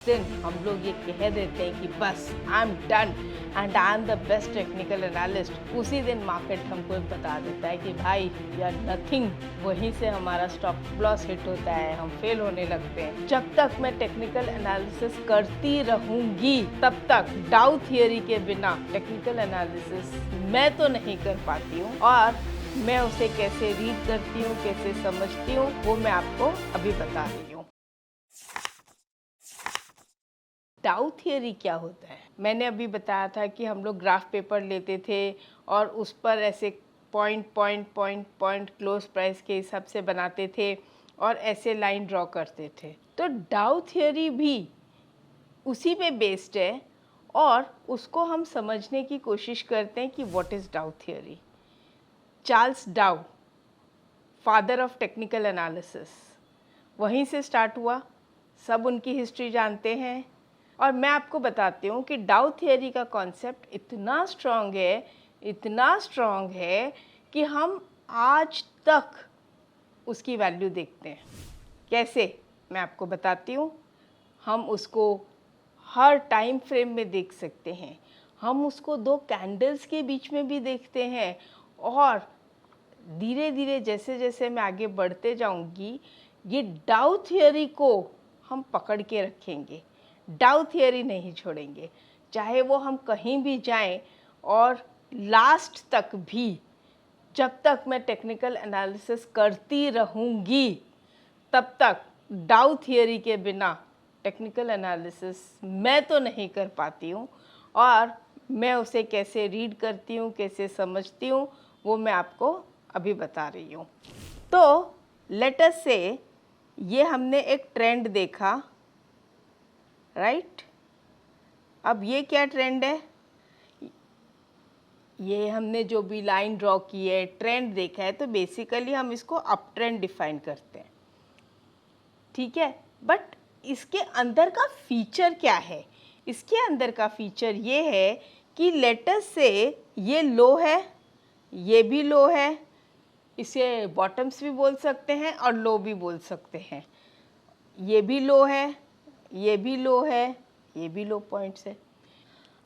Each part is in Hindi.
दिन हम लोग ये कह देते हैं कि बस I am done and I am the best technical analyst, उसी दिन मार्केट हमको बता देता है कि भाई यू आर नथिंग। वहीं से हमारा स्टॉप लॉस हिट होता है, हम फेल होने लगते हैं। जब तक मैं टेक्निकल एनालिसिस करती रहूंगी तब तक डाउ थियरी के बिना टेक्निकल एनालिसिस मैं तो नहीं कर पाती हूँ, और मैं उसे कैसे रीड करती हूँ, कैसे समझती हूँ, वो मैं आपको अभी बता रही हूँ। डाउ थियरी क्या होता है? मैंने अभी बताया था कि हम लोग ग्राफ पेपर लेते थे और उस पर ऐसे पॉइंट क्लोज प्राइस के हिसाब से बनाते थे और ऐसे लाइन ड्रॉ करते थे। तो डाउ थियरी भी उसी पे बेस्ड है और उसको हम समझने की कोशिश करते हैं कि व्हाट इज़ डाउ थियरी। चार्ल्स डाउ, फादर ऑफ टेक्निकल एनालिसिस, वहीं से स्टार्ट हुआ। सब उनकी हिस्ट्री जानते हैं और मैं आपको बताती हूँ कि डाउ थियरी का कॉन्सेप्ट इतना स्ट्रॉन्ग है कि हम आज तक उसकी वैल्यू देखते हैं। कैसे? मैं आपको बताती हूँ। हम उसको हर टाइम फ्रेम में देख सकते हैं, हम उसको दो कैंडल्स के बीच में भी देखते हैं, और धीरे धीरे जैसे जैसे मैं आगे बढ़ते जाऊंगी ये डाउ थियरी को हम पकड़ के रखेंगे, डाउ थियरी नहीं छोड़ेंगे। चाहे वो हम कहीं भी जाएं, और लास्ट तक भी जब तक मैं टेक्निकल एनालिसिस करती रहूंगी तब तक डाउ थियरी के बिना टेक्निकल एनालिसिस मैं तो नहीं कर पाती हूँ, और मैं उसे कैसे रीड करती हूँ, कैसे समझती हूँ, वो मैं आपको अभी बता रही हूँ। तो लेट अस से ये हमने एक ट्रेंड देखा, राइट? अब ये क्या ट्रेंड है? ये हमने जो भी लाइन ड्रॉ की है, ट्रेंड देखा है, तो बेसिकली हम इसको अप ट्रेंड डिफाइन करते हैं, ठीक है। बट इसके अंदर का फीचर क्या है? इसके अंदर का फीचर ये है कि लेट अस से ये लो है, ये भी लो है, इसे बॉटम्स भी बोल सकते हैं और लो भी बोल सकते हैं। ये भी लो है, ये भी लो है, ये भी लो पॉइंट्स है।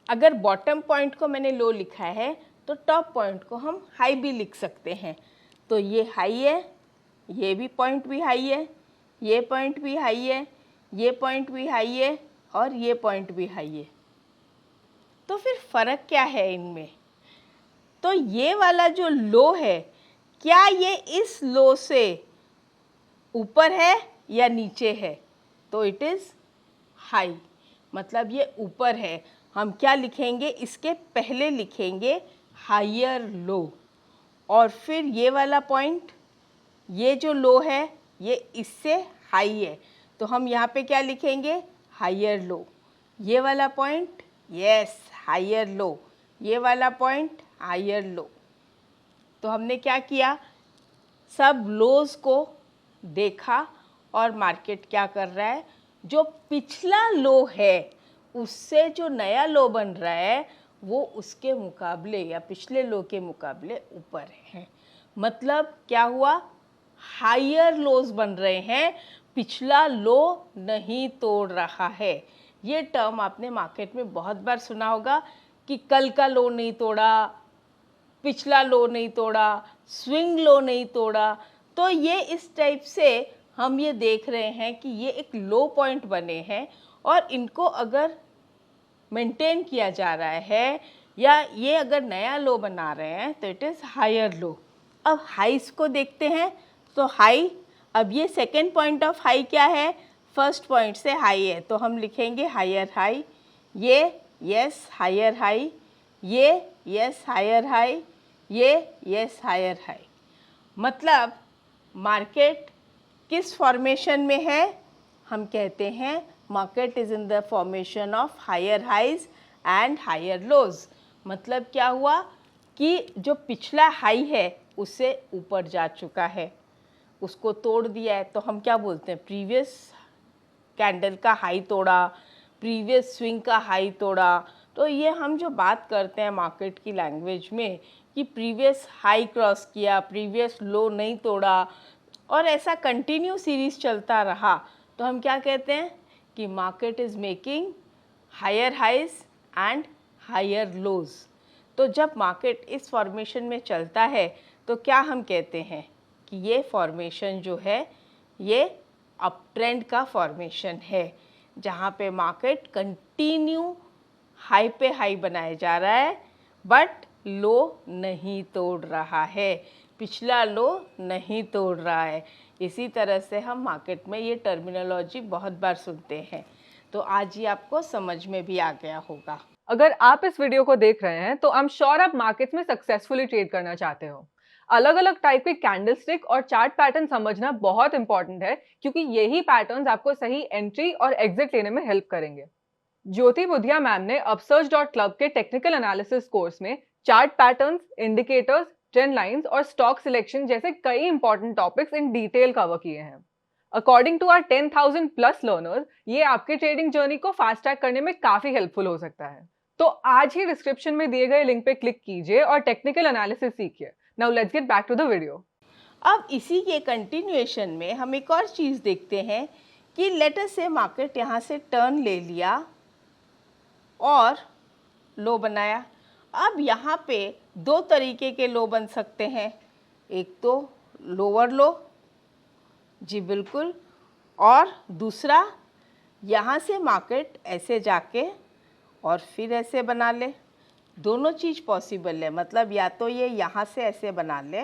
अगर बॉटम पॉइंट को मैंने लो लिखा है तो टॉप पॉइंट को हम हाई भी लिख सकते हैं। तो ये हाई है, ये भी पॉइंट भी हाई है, ये पॉइंट भी हाई है, ये पॉइंट भी हाई है, और ये पॉइंट भी हाई है। तो फिर फ़र्क क्या है इनमें? तो ये वाला जो लो है, क्या ये इस लो से ऊपर है या नीचे है? तो इट इज़ हाई, मतलब ये ऊपर है। हम क्या लिखेंगे? इसके पहले लिखेंगे हायर लो, और फिर ये वाला पॉइंट, ये जो लो है ये इससे हाई है, तो हम यहाँ पे क्या लिखेंगे? Higher low. ये वाला पॉइंट, यस, हायर लो। ये वाला पॉइंट, हायर लो। तो हमने क्या किया? सब लोज को देखा, और मार्केट क्या कर रहा है? जो पिछला लो है उससे जो नया लो बन रहा है वो उसके मुकाबले या पिछले लो के मुकाबले ऊपर है। मतलब क्या हुआ? हायर लोज बन रहे हैं, पिछला लो नहीं तोड़ रहा है। ये टर्म आपने मार्केट में बहुत बार सुना होगा कि कल का लो नहीं तोड़ा, पिछला लो नहीं तोड़ा, स्विंग लो नहीं तोड़ा। तो ये इस टाइप से हम ये देख रहे हैं कि ये एक लो पॉइंट बने हैं, और इनको अगर मेंटेन किया जा रहा है या ये अगर नया लो बना रहे हैं तो इट इज़ हायर लो। अब हाइस को देखते हैं। तो हाई, अब ये सेकेंड पॉइंट ऑफ हाई क्या है? फर्स्ट पॉइंट से हाई है, तो हम लिखेंगे हायर हाई। ये यस हायर हाई, ये यस हायर हाई, ये यस हायर हाई। मतलब मार्केट किस फॉर्मेशन में है? हम कहते हैं market is in the formation of higher highs and higher lows. मतलब क्या हुआ कि जो पिछला हाई है उससे ऊपर जा चुका है, उसको तोड़ दिया है। तो हम क्या बोलते हैं? प्रीवियस कैंडल का हाई तोड़ा, प्रीवियस स्विंग का हाई तोड़ा। तो ये हम जो बात करते हैं मार्केट की लैंग्वेज में कि प्रीवियस हाई क्रॉस किया, प्रीवियस लो नहीं तोड़ा, और ऐसा कंटिन्यू सीरीज चलता रहा, तो हम क्या कहते हैं? कि market is making higher highs and higher lows. तो जब मार्केट इस फॉर्मेशन में चलता है तो क्या हम कहते हैं कि ये फॉर्मेशन जो है ये अप ट्रेंड का फॉर्मेशन है, जहाँ पे मार्केट कंटिन्यू हाई पे हाई बनाए जा रहा है बट लो नहीं तोड़ रहा है, पिछला लो नहीं तोड़ रहा है। इसी तरह से हम मार्केट में ये टर्मिनोलॉजी बहुत बार सुनते हैं, तो आज ये आपको समझ में भी आ गया होगा। अगर आप इस वीडियो को देख रहे हैं तो आई एम श्योर आप मार्केट्स में सक्सेसफुली ट्रेड करना चाहते हो। अलग अलग टाइप के कैंडलस्टिक और चार्ट पैटर्न समझना बहुत इंपॉर्टेंट है, क्योंकि यही पैटर्न्स आपको सही एंट्री और एग्जिट लेने में हेल्प करेंगे। ज्योति बुधिया मैम ने upsurge.club के टेक्निकल एनालिसिस कोर्स में chart patterns, indicators, trend lines और स्टॉक सिलेक्शन जैसे कई important topics in detail cover किए हैं। According to our 10,000 plus learners, ये आपके ट्रेडिंग जर्नी को फास्ट ट्रैक करने में काफी हेल्पफुल हो सकता है। तो आज ही डिस्क्रिप्शन में दिए गए लिंक पे क्लिक कीजिए और टेक्निकल एनालिसिस सीखिए। Now let's get back to the video. अब इसी के कंटिन्यूएशन में हम एक और चीज़ देखते हैं कि लेट अस से मार्केट यहाँ से टर्न ले लिया और लो बनाया। अब यहाँ पे दो तरीके के लो बन सकते हैं, एक तो लोअर लो, जी बिल्कुल, और दूसरा यहाँ से मार्केट ऐसे जाके और फिर ऐसे बना ले। दोनों चीज़ पॉसिबल है, मतलब या तो ये यहाँ से ऐसे बना ले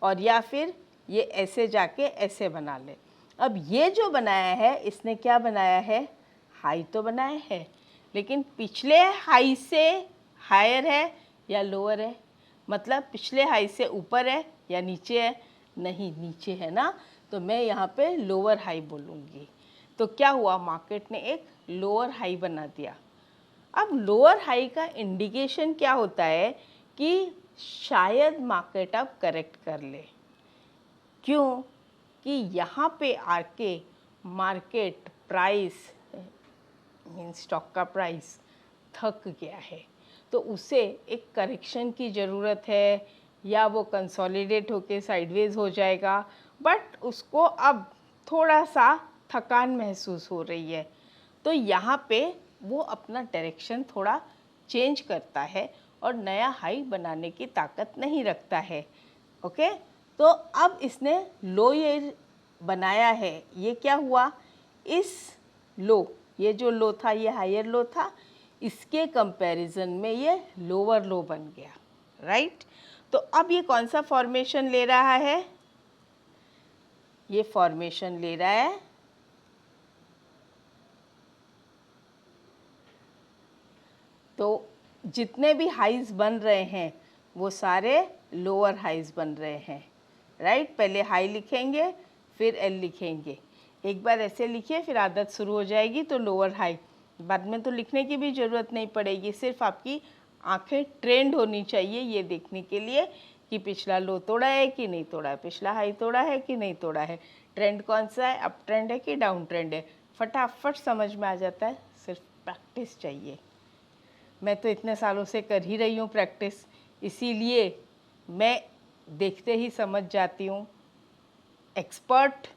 और या फिर ये ऐसे जाके ऐसे बना ले। अब ये जो बनाया है इसने क्या बनाया है, हाई तो बनाया है, लेकिन पिछले हाई से हायर है या लोअर है, मतलब पिछले हाई से ऊपर है या नीचे है, नहीं नीचे है ना, तो मैं यहाँ पे लोअर हाई बोलूँगी। तो क्या हुआ, मार्केट ने एक लोअर हाई बना दिया। अब लोअर हाई का इंडिकेशन क्या होता है कि शायद मार्केट अब करेक्ट कर ले। क्यों कि यहाँ पे आके मार्केट प्राइस स्टॉक का प्राइस थक गया है, तो उसे एक करेक्शन की ज़रूरत है, या वो कंसोलिडेट होके साइडवेज हो जाएगा, बट उसको अब थोड़ा सा थकान महसूस हो रही है, तो यहाँ पे वो अपना डायरेक्शन थोड़ा चेंज करता है और नया हाई बनाने की ताकत नहीं रखता है। ओके, तो अब इसने लो ये बनाया है, ये क्या हुआ, इस लो, ये जो लो था ये हायर लो था, इसके कंपैरिजन में ये लोअर लो बन गया, राइट। तो अब ये कौन सा फॉर्मेशन ले रहा है, ये फॉर्मेशन ले रहा है तो जितने भी हाइज बन रहे हैं वो सारे लोअर हाइज बन रहे हैं, राइट। पहले हाई लिखेंगे फिर एल लिखेंगे, एक बार ऐसे लिखिए फिर आदत शुरू हो जाएगी, तो लोअर हाई, बाद में तो लिखने की भी ज़रूरत नहीं पड़ेगी, सिर्फ आपकी आंखें ट्रेंड होनी चाहिए ये देखने के लिए कि पिछला लो तोड़ा है कि नहीं तोड़ा है, पिछला हाई तोड़ा है कि नहीं तोड़ा है, ट्रेंड कौन सा है, अप ट्रेंड है कि डाउन ट्रेंड है, फटाफट समझ में आ जाता है, सिर्फ प्रैक्टिस चाहिए। मैं तो इतने सालों से कर ही रही हूँ प्रैक्टिस, इसीलिए मैं देखते ही समझ जाती हूँ। एक्सपर्ट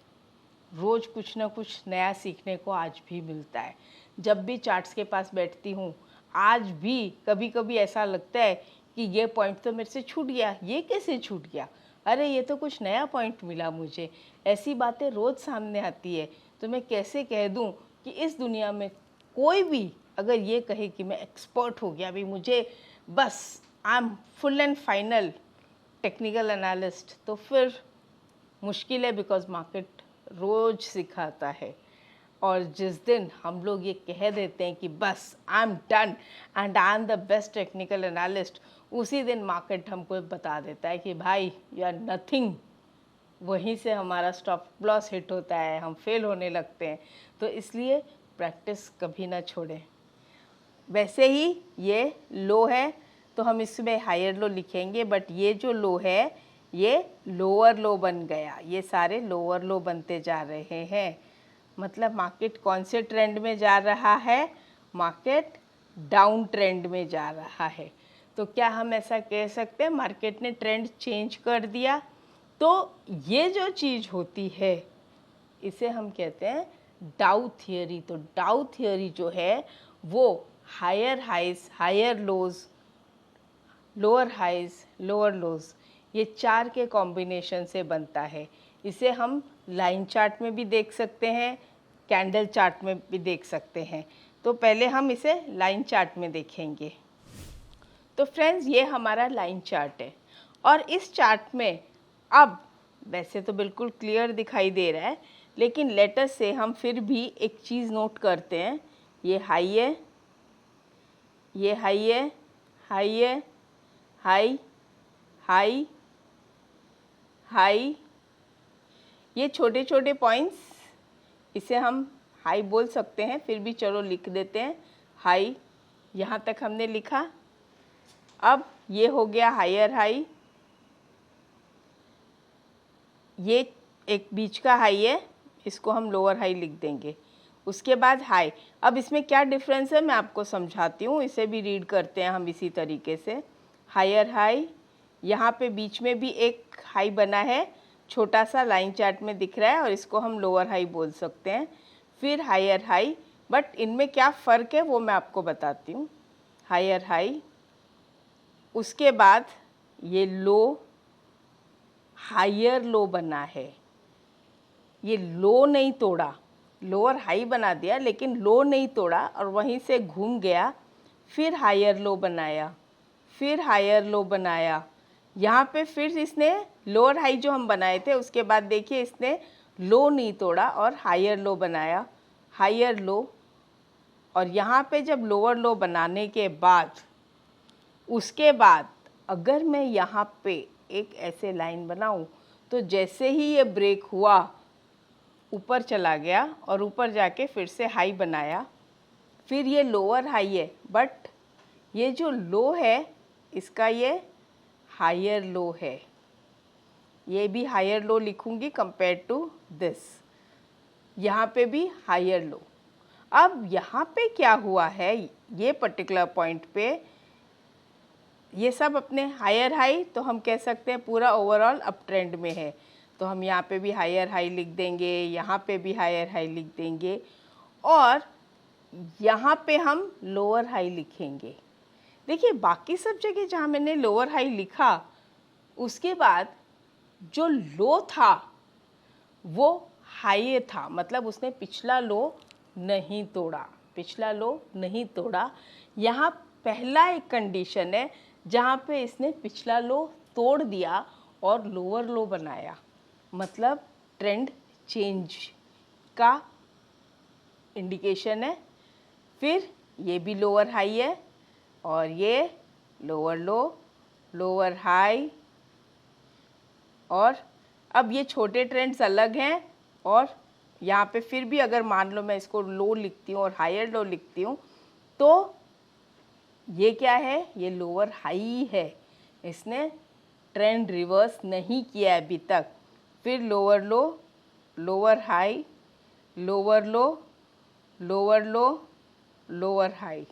रोज़ कुछ ना कुछ नया सीखने को आज भी मिलता है। जब भी चार्ट्स के पास बैठती हूँ आज भी कभी कभी ऐसा लगता है कि ये पॉइंट तो मेरे से छूट गया, ये कैसे छूट गया, अरे ये तो कुछ नया पॉइंट मिला मुझे। ऐसी बातें रोज़ सामने आती है, तो मैं कैसे कह दूँ कि इस दुनिया में कोई भी अगर ये कहे कि मैं एक्सपर्ट हो गया, अभी मुझे बस I am full and final technical analyst, तो फिर मुश्किल है, बिकॉज मार्केट रोज़ सिखाता है। और जिस दिन हम लोग ये कह देते हैं कि बस I am done and I am the best technical analyst, उसी दिन मार्केट हमको बता देता है कि भाई यू आर नथिंग। वहीं से हमारा स्टॉप लॉस हिट होता है, हम फेल होने लगते हैं। तो इसलिए प्रैक्टिस कभी ना छोड़ें। वैसे ही ये लो है तो हम इसमें हायर लो लिखेंगे, बट ये जो लो है ये लोअर लो बन गया, ये सारे लोअर लो बनते जा रहे हैं। मतलब मार्केट कौन से ट्रेंड में जा रहा है, मार्केट डाउन ट्रेंड में जा रहा है। तो क्या हम ऐसा कह सकते हैं मार्केट ने ट्रेंड चेंज कर दिया? तो ये जो चीज़ होती है इसे हम कहते हैं डाउ थियरी। तो डाउ थियरी जो है वो higher highs, higher lows, lower highs, lower lows, ये चार के कॉम्बिनेशन से बनता है। इसे हम लाइन चार्ट में भी देख सकते हैं, कैंडल चार्ट में भी देख सकते हैं। तो पहले हम इसे लाइन चार्ट में देखेंगे। तो फ्रेंड्स, ये हमारा लाइन चार्ट है और इस चार्ट में अब वैसे तो बिल्कुल क्लियर दिखाई दे रहा है, लेकिन लेटर से हम फिर भी एक चीज़ नोट करते हैं। ये हाई है, ये हाई है, हाई है, हाई, हाई, हाई, ये छोटे छोटे पॉइंट्स, इसे हम हाई बोल सकते हैं, फिर भी चलो लिख देते हैं हाई। यहाँ तक हमने लिखा। अब ये हो गया हायर हाई, ये एक बीच का हाई है, इसको हम लोअर हाई लिख देंगे। उसके बाद हाई। अब इसमें क्या डिफरेंस है मैं आपको समझाती हूँ, इसे भी रीड करते हैं हम इसी तरीके से। हायर हाई, यहाँ पे बीच में भी एक हाई बना है, छोटा सा लाइन चार्ट में दिख रहा है, और इसको हम लोअर हाई बोल सकते हैं। फिर हायर हाई, बट इनमें क्या फ़र्क है वो मैं आपको बताती हूँ। हायर हाई, उसके बाद ये लो, हायर लो बना है, ये लो नहीं तोड़ा, लोअर हाई बना दिया लेकिन लो नहीं तोड़ा और वहीं से घूम गया। फिर हायर लो बनाया, फिर हायर लो बनाया, यहाँ पे फिर इसने लोअर हाई जो हम बनाए थे उसके बाद देखिए इसने लो नहीं तोड़ा और हायर लो बनाया, हायर लो। और यहाँ पे जब लोअर लो बनाने के बाद उसके बाद अगर मैं यहाँ पे एक ऐसे लाइन बनाऊँ तो जैसे ही ये ब्रेक हुआ ऊपर चला गया और ऊपर जाके फिर से हाई बनाया। फिर ये लोअर हाई है, बट ये जो लो है इसका ये हायर लो है, ये भी हायर लो लिखूंगी कंपेयर टू दिस, यहाँ पे भी हायर लो। अब यहाँ पे क्या हुआ है, ये पर्टिकुलर पॉइंट पे ये सब अपने हायर हाई, तो हम कह सकते हैं पूरा ओवरऑल अप ट्रेंड में है। तो हम यहाँ पे भी हायर हाई लिख देंगे, यहाँ पे भी हायर हाई लिख देंगे और यहाँ पे हम लोअर हाई लिखेंगे। देखिए बाकी सब जगह जहाँ मैंने लोअर हाई लिखा उसके बाद जो लो था वो हाई था, मतलब उसने पिछला लो नहीं तोड़ा, पिछला लो नहीं तोड़ा। यहाँ पहला एक कंडीशन है जहाँ पे इसने पिछला लो तोड़ दिया और लोअर लो बनाया, मतलब ट्रेंड चेंज का इंडिकेशन है। फिर ये भी लोअर हाई है और ये लोअर लो, लोअर हाई, और अब ये छोटे ट्रेंड्स अलग हैं। और यहाँ पे फिर भी अगर मान लो मैं इसको लो लिखती हूँ और हायर लो लिखती हूँ तो ये क्या है, ये लोअर हाई है, इसने ट्रेंड रिवर्स नहीं किया है अभी तक। फिर lower low, lower high, lower low, lower low, lower high,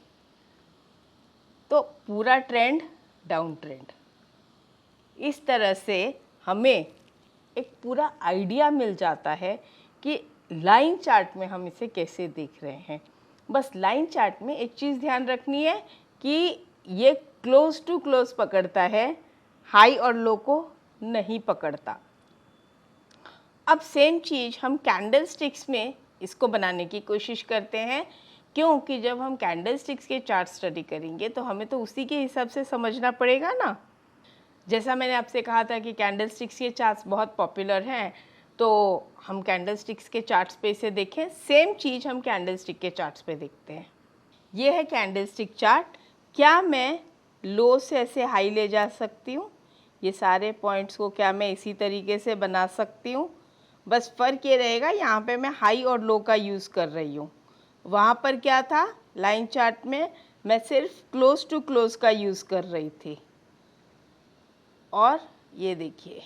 तो पूरा ट्रेंड डाउन ट्रेंड। इस तरह से हमें एक पूरा आइडिया मिल जाता है कि लाइन चार्ट में हम इसे कैसे देख रहे हैं। बस लाइन चार्ट में एक चीज़ ध्यान रखनी है कि ये क्लोज टू क्लोज पकड़ता है, हाई और लो को नहीं पकड़ता। अब सेम चीज़ हम कैंडल स्टिक्स में इसको बनाने की कोशिश करते हैं, क्योंकि जब हम कैंडल स्टिक्स के चार्ट स्टडी करेंगे तो हमें तो उसी के हिसाब से समझना पड़ेगा ना। जैसा मैंने आपसे कहा था कि कैंडल स्टिक्स के चार्ट्स बहुत पॉपुलर हैं, तो हम कैंडल स्टिक्स के चार्ट्स पे इसे देखें, सेम चीज़ हम कैंडल स्टिक के चार्ट्स पे देखते हैं। ये है कैंडल स्टिक चार्ट। क्या मैं लो से ऐसे हाई ले जा सकती हूँ? ये सारे पॉइंट्स को क्या मैं इसी तरीके से बना सकती हूँ? बस फ़र्क ये रहेगा यहाँ पे मैं हाई और लो का यूज़ कर रही हूँ। वहाँ पर क्या था, लाइन चार्ट में मैं सिर्फ क्लोज टू क्लोज का यूज़ कर रही थी। और ये देखिए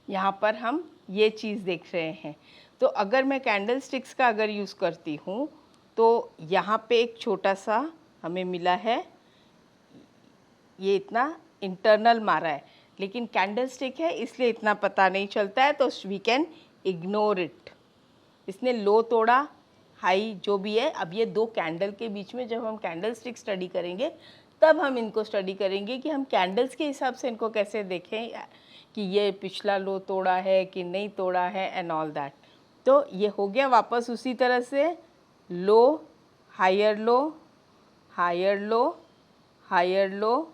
यहाँ पर हम ये चीज़ देख रहे हैं। तो अगर मैं कैंडल स्टिक्स का अगर यूज़ करती हूँ तो यहाँ पे एक छोटा सा हमें मिला है, ये इतना इंटरनल मारा है, लेकिन कैंडल स्टिक है इसलिए इतना पता नहीं चलता है, तो वी कैन इग्नोर इट। इसने लो तोड़ा, हाई जो भी है। अब ये दो कैंडल के बीच में जब हम कैंडल स्टिक स्टडी करेंगे तब हम इनको स्टडी करेंगे कि हम कैंडल्स के हिसाब से इनको कैसे देखें कि ये पिछला लो तोड़ा है कि नहीं तोड़ा है एंड ऑल दैट। तो ये हो गया वापस उसी तरह से, low, higher low, higher low, higher low.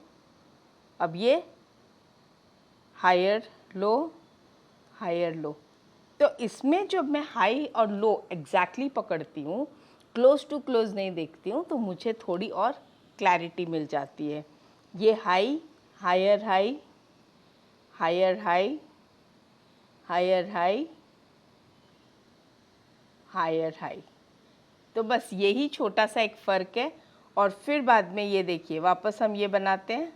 अब ये हायर लो, हायर लो। तो इसमें जब मैं हाई और लो एग्जैक्टली पकड़ती हूँ, क्लोज टू क्लोज नहीं देखती हूँ, तो मुझे थोड़ी और क्लैरिटी मिल जाती है। ये high, higher high, higher high, higher high, higher high. तो बस यही छोटा सा एक फ़र्क है। और फिर बाद में ये देखिए वापस हम ये बनाते हैं,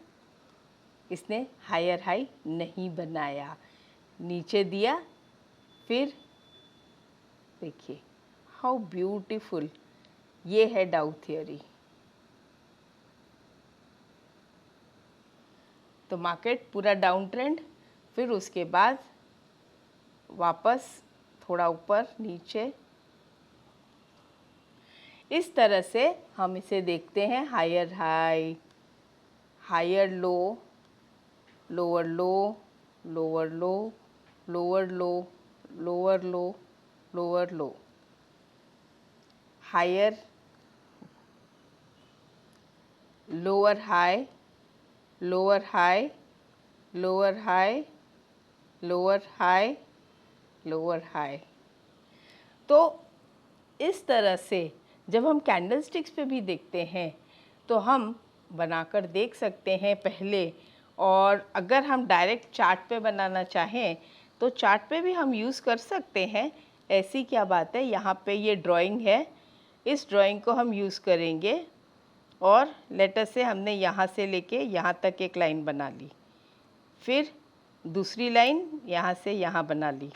इसने हायर हाई नहीं बनाया, नीचे दिया, फिर देखिए हाउ ब्यूटीफुल। ये है डाउ थियरी। तो मार्केट पूरा डाउन ट्रेंड, फिर उसके बाद वापस थोड़ा ऊपर नीचे, इस तरह से हम इसे देखते हैं। Higher high, higher low, lower low, lower low, lower low, lower low, lower low, higher, lower high, lower high, lower high, lower high, lower high. तो इस तरह से जब हम कैंडल स्टिक्स पे भी देखते हैं तो हम बनाकर देख सकते हैं पहले। और अगर हम डायरेक्ट चार्ट पे बनाना चाहें तो चार्ट पे भी हम यूज़ कर सकते हैं, ऐसी क्या बात है। यहाँ पे ये ड्राइंग है, इस ड्राइंग को हम यूज़ करेंगे और लेटर से हमने यहाँ से लेके यहाँ तक एक लाइन बना ली, फिर दूसरी लाइन यहाँ से यहाँ बना ली,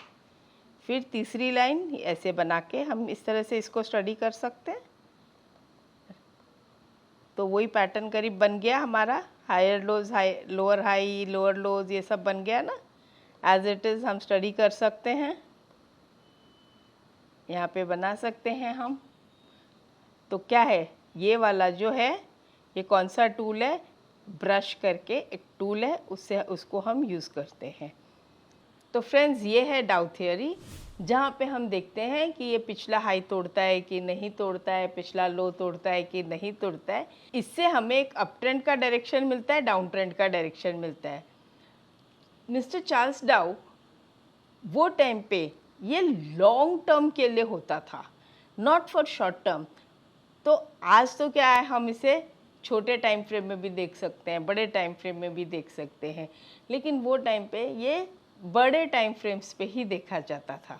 फिर तीसरी लाइन ऐसे बना के हम इस तरह से इसको स्टडी कर सकते हैं। तो वही पैटर्न करीब बन गया हमारा, higher lows, lower high, lower lows, ये सब बन गया ना। एज इट इज़ हम स्टडी कर सकते हैं, यहाँ पे बना सकते हैं हम। तो क्या है ये वाला जो है, ये कौन सा टूल है, ब्रश करके एक टूल है, उससे उसको हम यूज़ करते हैं। तो फ्रेंड्स ये है डाउ थियरी, जहाँ पे हम देखते हैं कि ये पिछला हाई तोड़ता है कि नहीं तोड़ता है, पिछला लो तोड़ता है कि नहीं तोड़ता है। इससे हमें एक अप ट्रेंड का डायरेक्शन मिलता है, डाउन ट्रेंड का डायरेक्शन मिलता है। मिस्टर चार्ल्स डाउ वो टाइम पे ये लॉन्ग टर्म के लिए होता था, नॉट फॉर शॉर्ट टर्म। तो आज तो क्या है, हम इसे छोटे टाइम फ्रेम में भी देख सकते हैं, बड़े टाइम फ्रेम में भी देख सकते हैं, लेकिन वो टाइम पे ये बड़े टाइम फ्रेम्स पे ही देखा जाता था।